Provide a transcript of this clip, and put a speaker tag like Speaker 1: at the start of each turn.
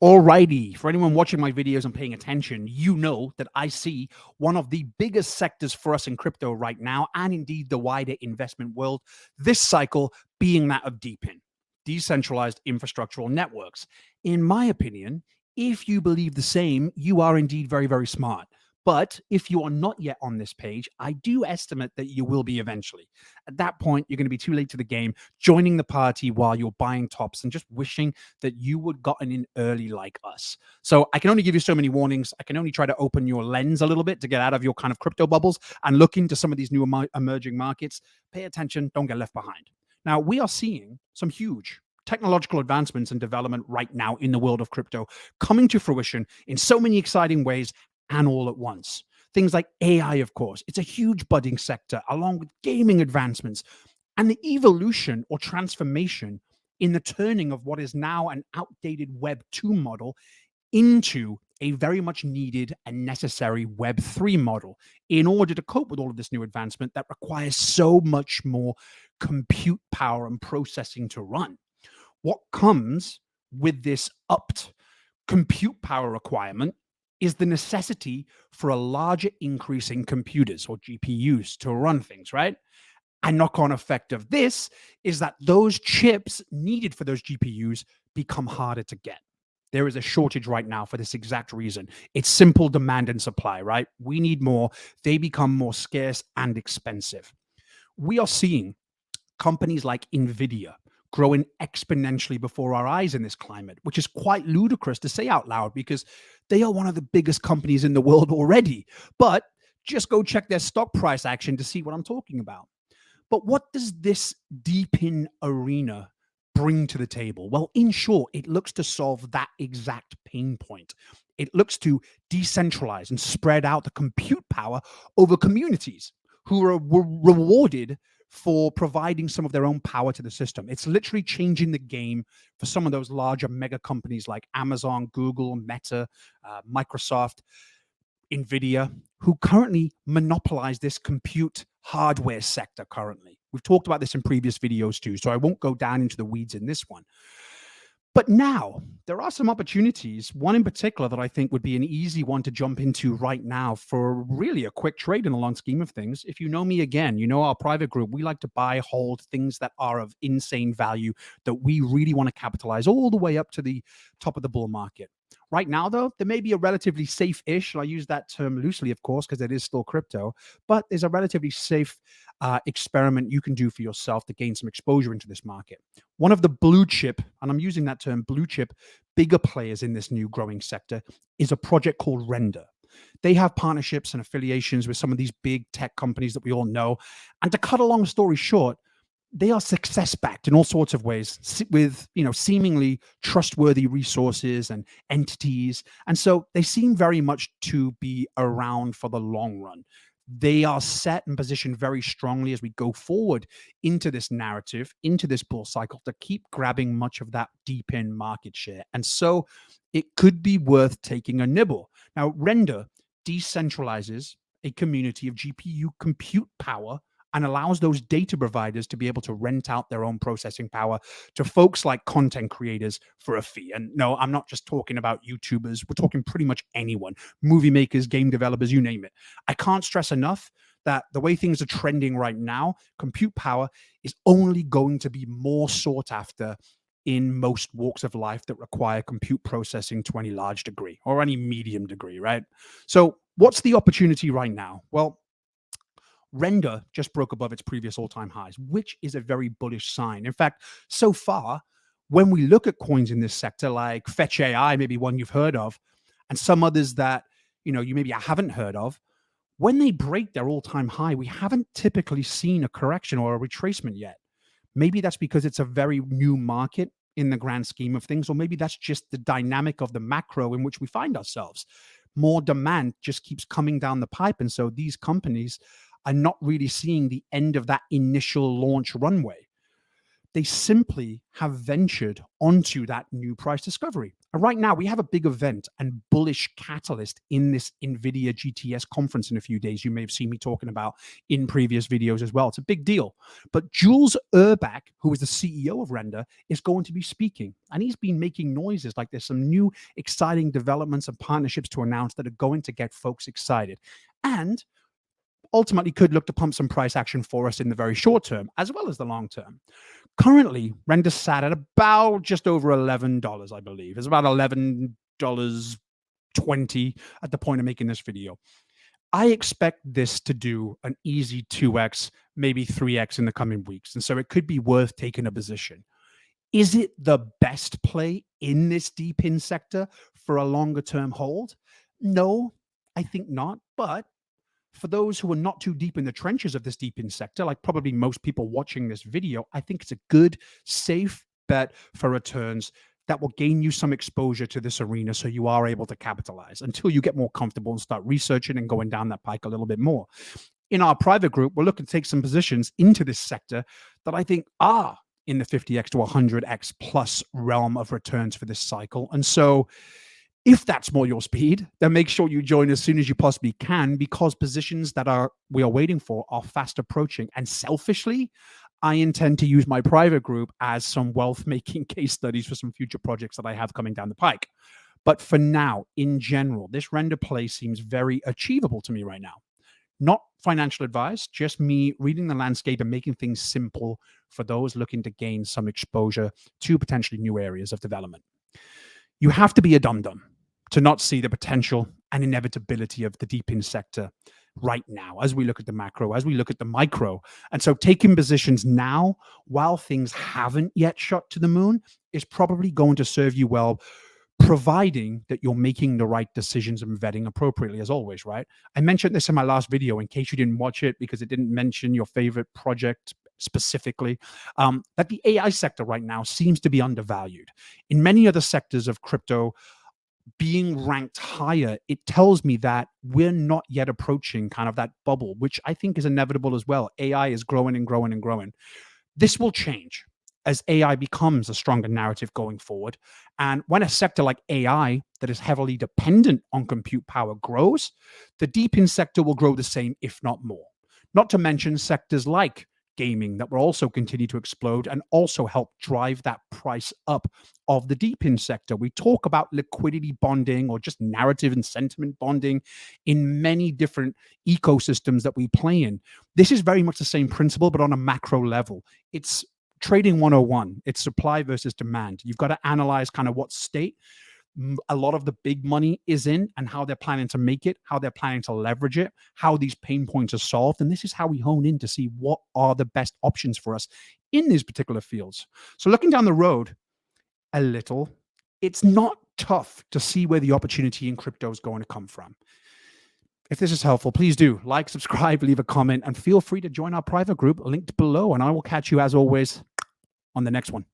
Speaker 1: Alrighty, for anyone watching my videos and paying attention, you know that I see one of the biggest sectors for us in crypto right now, and indeed the wider investment world, this cycle being that of DePin, decentralized infrastructural networks. In my opinion, if you believe the same, you are indeed very, very smart. But if you are not yet on this page, I do estimate that you will be eventually. At that point, you're going to be too late to the game, joining the party while you're buying tops and just wishing that you would gotten in early like us. So I can only give you so many warnings. I can only try to open your lens a little bit to get out of your kind of crypto bubbles and look into some of these new emerging markets. Pay attention, don't get left behind. Now, we are seeing some huge technological advancements and development right now in the world of crypto coming to fruition in so many exciting ways and all at once. Things like AI, of course, it's a huge budding sector, along with gaming advancements and the evolution or transformation in the turning of what is now an outdated Web 2 model into a very much needed and necessary Web 3 model in order to cope with all of this new advancement that requires so much more compute power and processing to run. What comes with this upped compute power requirement is the necessity for a larger increase in computers or GPUs to run things, right? A knock-on effect of this is that those chips needed for those GPUs become harder to get. There is a shortage right now for this exact reason. It's simple demand and supply, right? We need more. They become more scarce and expensive. We are seeing companies like Nvidia growing exponentially before our eyes in this climate, which is quite ludicrous to say out loud because they are one of the biggest companies in the world already. But just go check their stock price action to see what I'm talking about. But what does this DePin arena bring to the table? Well, in short, it looks to solve that exact pain point. It looks to decentralize and spread out the compute power over communities who are rewarded for providing some of their own power to the system. It's literally changing the game for some of those larger mega companies like Amazon, Google, Meta, Microsoft, Nvidia, who currently monopolize this compute hardware sector currently. We've talked about this in previous videos too, so I won't go down into the weeds in this one. But now there are some opportunities, one in particular that I think would be an easy one to jump into right now for really a quick trade in the long scheme of things. If you know me again, you know our private group, we like to buy, hold things that are of insane value that we really want to capitalize all the way up to the top of the bull market. Right now, though, there may be a relatively safe-ish, and I use that term loosely, of course, because it is still crypto, but there's a relatively safe experiment you can do for yourself to gain some exposure into this market. One of the blue chip, and I'm using that term blue chip, bigger players in this new growing sector is a project called Render. They have partnerships and affiliations with some of these big tech companies that we all know. And to cut a long story short, they are success backed in all sorts of ways with, seemingly trustworthy resources and entities. And so they seem very much to be around for the long run. They are set and positioned very strongly as we go forward into this narrative, into this bull cycle, to keep grabbing much of that DePin market share. And so it could be worth taking a nibble. Now, Render decentralizes a community of GPU compute power and allows those data providers to be able to rent out their own processing power to folks like content creators for a fee. And no, I'm not just talking about YouTubers. We're talking pretty much anyone, movie makers, game developers, you name it. I can't stress enough that the way things are trending right now, compute power is only going to be more sought after in most walks of life that require compute processing to any large degree or any medium degree, right? So what's the opportunity right now? Well, Render just broke above its previous all-time highs, which is a very bullish sign. In fact, so far, when we look at coins in this sector, like Fetch AI, maybe one you've heard of, and some others that you maybe haven't heard of, when they break their all-time high, we haven't typically seen a correction or a retracement yet. Maybe that's because it's a very new market in the grand scheme of things, or maybe that's just the dynamic of the macro in which we find ourselves. More demand just keeps coming down the pipe, and so these companies are not really seeing the end of that initial launch runway. They simply have ventured onto that new price discovery. And right now, we have a big event and bullish catalyst in this Nvidia GTS conference in a few days. You may have seen me talking about in previous videos as well. It's a big deal. But Jules Urbach, who is the CEO of Render, is going to be speaking. And he's been making noises like there's some new exciting developments and partnerships to announce that are going to get folks excited. And ultimately could look to pump some price action for us in the very short term as well as the long term. Currently, Render sat at about just over $11, I believe. It's about $11.20 at the point of making this video. I expect this to do an easy 2x, maybe 3x in the coming weeks. And so it could be worth taking a position. Is it the best play in this DePin sector for a longer term hold? No, I think not. But for those who are not too deep in the trenches of this DePin sector, like probably most people watching this video, I think it's a good, safe bet for returns that will gain you some exposure to this arena so you are able to capitalize until you get more comfortable and start researching and going down that pike a little bit more. In our private group, we're looking to take some positions into this sector that I think are in the 50x to 100x plus realm of returns for this cycle. And so if that's more your speed, then make sure you join as soon as you possibly can, because positions that we are waiting for are fast approaching. And selfishly, I intend to use my private group as some wealth-making case studies for some future projects that I have coming down the pike. But for now, in general, this Render play seems very achievable to me right now. Not financial advice, just me reading the landscape and making things simple for those looking to gain some exposure to potentially new areas of development. You have to be a dum-dum to not see the potential and inevitability of the DePin sector right now, as we look at the macro, as we look at the micro. And so taking positions now while things haven't yet shot to the moon is probably going to serve you well, providing that you're making the right decisions and vetting appropriately, as always, right? I mentioned this in my last video in case you didn't watch it because it didn't mention your favorite project specifically, that the AI sector right now seems to be undervalued. In many other sectors of crypto, being ranked higher, it tells me that we're not yet approaching kind of that bubble, which I think is inevitable as well. AI is growing and growing and growing. This will change as AI becomes a stronger narrative going forward. And when a sector like AI that is heavily dependent on compute power grows, the DePin sector will grow the same, if not more. Not to mention sectors like gaming that will also continue to explode and also help drive that price up of the DePin sector. We talk about liquidity bonding or just narrative and sentiment bonding in many different ecosystems that we play in. This is very much the same principle, but on a macro level. It's trading 101. It's supply versus demand. You've got to analyze kind of what state a lot of the big money is in and how they're planning to make it, how they're planning to leverage it, how these pain points are solved. And this is how we hone in to see what are the best options for us in these particular fields. So looking down the road a little, it's not tough to see where the opportunity in crypto is going to come from. If this is helpful, please do like, subscribe, leave a comment, and feel free to join our private group linked below. And I will catch you as always on the next one.